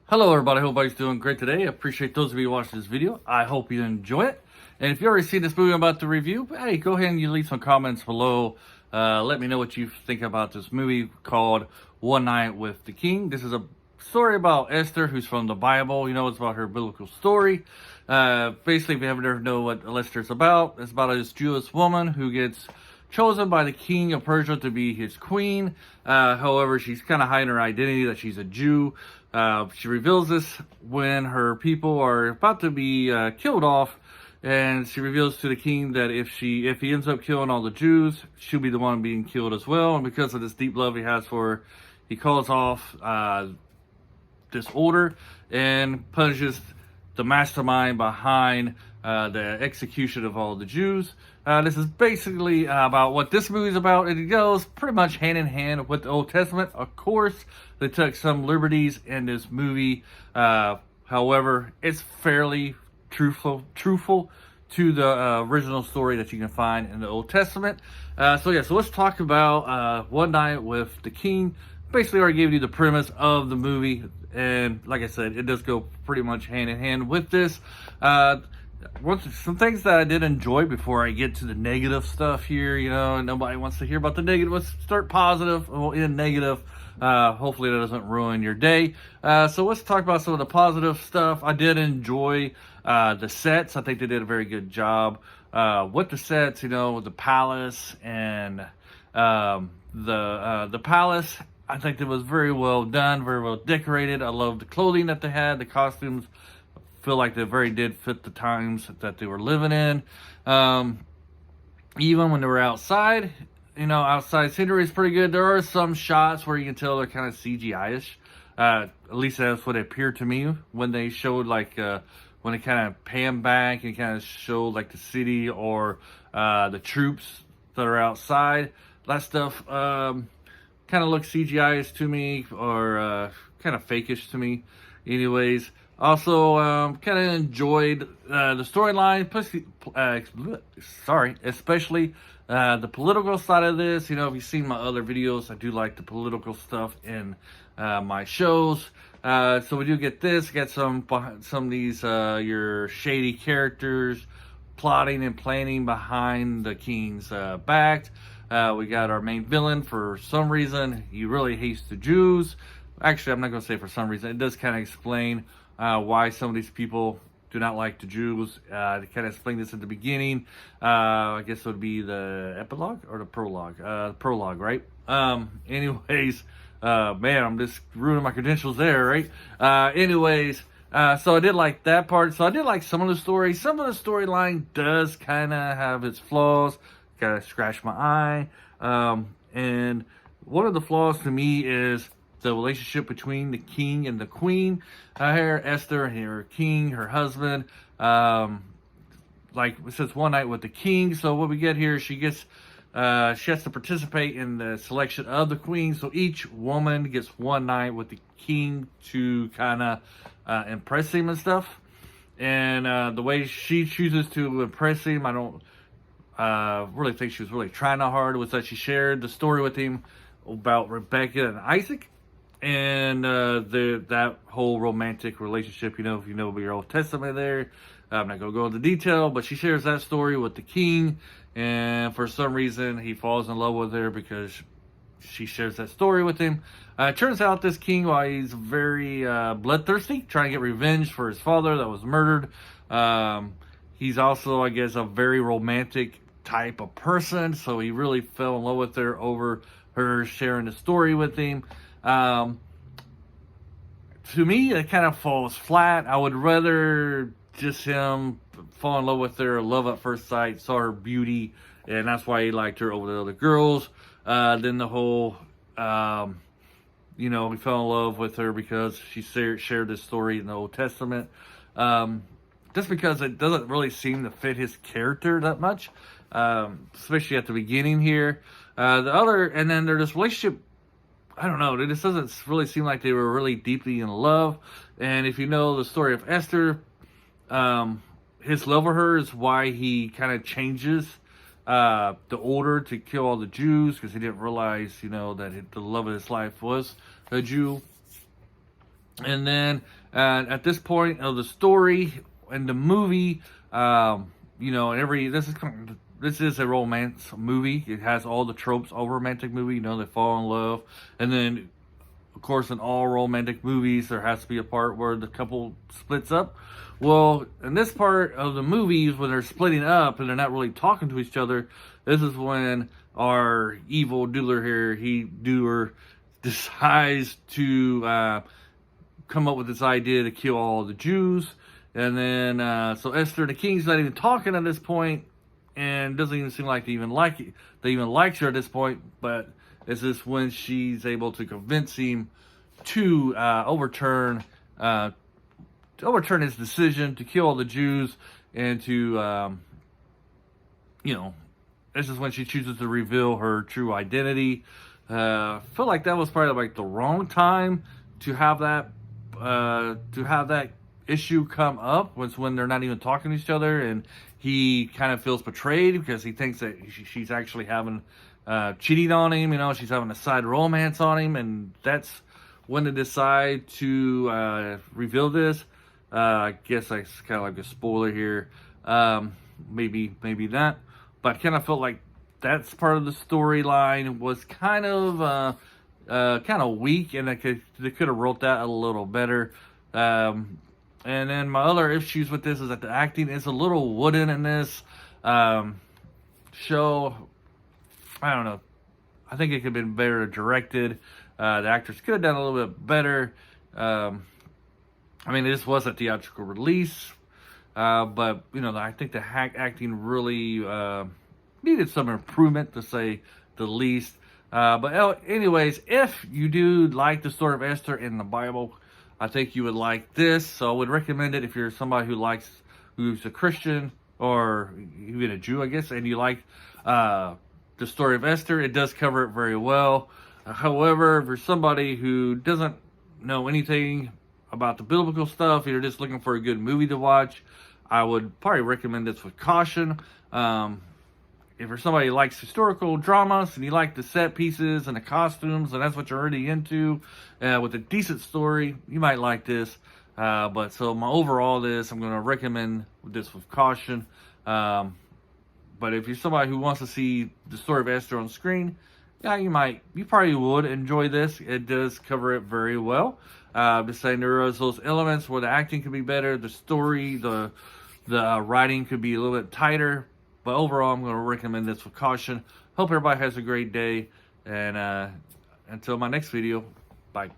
Hello everybody, hope everybody's doing great today. I appreciate those of you watching this video. I hope you enjoy it. And if you already seen this movie I'm about to review, hey, go ahead and you leave some comments below. Let me know what you think about this movie called One Night with the King. This is a story about Esther, who's from the Bible. You know, it's about her biblical story. Basically, if you haven't ever know what Esther's about, it's about this Jewish woman who gets chosen by the king of Persia to be his queen. However, she's kind of hiding her identity that she's a Jew. She reveals this when her people are about to be killed off, and she reveals to the king that if he ends up killing all the Jews, she'll be the one being killed as well. And because of this deep love he has for her, he calls off this order and punishes the mastermind behind the execution of all the Jews. This is basically about what this movie is about. It goes pretty much hand in hand with the Old Testament. Of course, they took some liberties in this movie. However, it's fairly truthful to the original story that you can find in the Old Testament. So let's talk about One Night with the King. Basically, I already gave you the premise of the movie, and like I said, it does go pretty much hand in hand with this. Some things that I did enjoy before I get to the negative stuff here. You know, nobody wants to hear about the negative. Let's start positive. We'll end negative. Hopefully that doesn't ruin your day. So let's talk about some of the positive stuff. I did enjoy the sets. I think they did a very good job with the sets. You know, with the palace and the palace. I think it was very well done, very well decorated. I love the clothing that they had, the costumes. Feel like they did fit the times that they were living in. Even when they were outside, you know, outside scenery is pretty good. There are some shots where you can tell they're kind of CGI-ish. At least that's what it appeared to me when they showed, like, when they kind of pan back and kind of showed, like, the city or the troops that are outside. That stuff kind of looks CGI-ish to me, or kind of fake-ish to me. Anyways, also kind of enjoyed the storyline, especially the political side of this. You know, if you've seen my other videos, I do like the political stuff in my shows. So we do get this, get some of these your shady characters plotting and planning behind the king's back. We got our main villain. For some reason, he really hates the Jews. Actually, I'm not going to say for some reason. It does kind of explain why some of these people do not like the Jews. They kind of explain this at the beginning. I guess it would be the epilogue or the prologue. Prologue, right? Anyways, man, I'm just ruining my credentials there, right? So I did like that part. So I did like some of the story. Some of the storyline does kind of have its flaws. Kind of scratch my eye. And one of the flaws to me is the relationship between the king and the queen. Here, Esther and her king, her husband. Like it says, one night with the king. So what we get here, she has to participate in the selection of the queen. So each woman gets one night with the king to kind of impress him and stuff. And the way she chooses to impress him, I don't really think she was really trying that hard. Was that she shared the story with him about Rebecca and Isaac, and that whole romantic relationship. You know, if you know your Old Testament there, I'm not going to go into detail, but she shares that story with the king, and for some reason he falls in love with her because she shares that story with him. It turns out this king, while he's very bloodthirsty, trying to get revenge for his father that was murdered, he's also, I guess, a very romantic type of person, so he really fell in love with her over her sharing the story with him. To me, it kind of falls flat. I would rather just him fall in love with her, love at first sight, saw her beauty, and that's why he liked her over the other girls. Then the whole, you know, he fell in love with her because she shared this story in the Old Testament. Just because it doesn't really seem to fit his character that much, especially at the beginning here. And then their this relationship, I don't know, it just doesn't really seem like they were really deeply in love. And if you know the story of Esther, his love for her is why he kind of changes the order to kill all the Jews, because he didn't realize, you know, that the love of his life was a Jew. And then at this point of the story and the movie, you know, this is a romance movie. It has all the tropes of a romantic movie. You know, they fall in love, and then of course in all romantic movies there has to be a part where the couple splits up. Well, in this part of the movies, when they're splitting up and they're not really talking to each other, this is when our evil doer decides to come up with this idea to kill all the Jews. And then, so Esther the king's not even talking at this point, and doesn't even seem like they even likes her at this point. But this is when she's able to convince him to overturn his decision to kill all the Jews, and to, you know, this is when she chooses to reveal her true identity. I feel like that was probably like the wrong time to have that issue come up, was when they're not even talking to each other, and he kind of feels betrayed because he thinks that she's actually having cheating on him. You know, she's having a side romance on him, and that's when they decide to reveal this. I guess it's kind of like a spoiler here. Maybe not, but I kind of felt like that's part of the storyline was kind of weak, and they could have wrote that a little better. And then my other issues with this is that the acting is a little wooden in this show. I don't know. I think it could have been better directed. The actors could have done a little bit better. I mean, this was a theatrical release, but you know, I think the acting really needed some improvement, to say the least. But anyways, if you do like the story of Esther in the Bible, I think you would like this. So I would recommend it if you're somebody who's a Christian or even a Jew, I guess, and you like the story of Esther. It does cover it very well. However, if you're somebody who doesn't know anything about the biblical stuff, you're just looking for a good movie to watch, I would probably recommend this with caution. If you're somebody who likes historical dramas and you like the set pieces and the costumes, and that's what you're already into, with a decent story, you might like this. But so my overall this, I'm going to recommend this with caution. But if you're somebody who wants to see the story of Esther on screen, yeah, you probably would enjoy this. It does cover it very well. Just saying, there is those elements where the acting could be better, the story, the writing could be a little bit tighter. But overall, I'm going to recommend this with caution. Hope everybody has a great day. And until my next video, bye.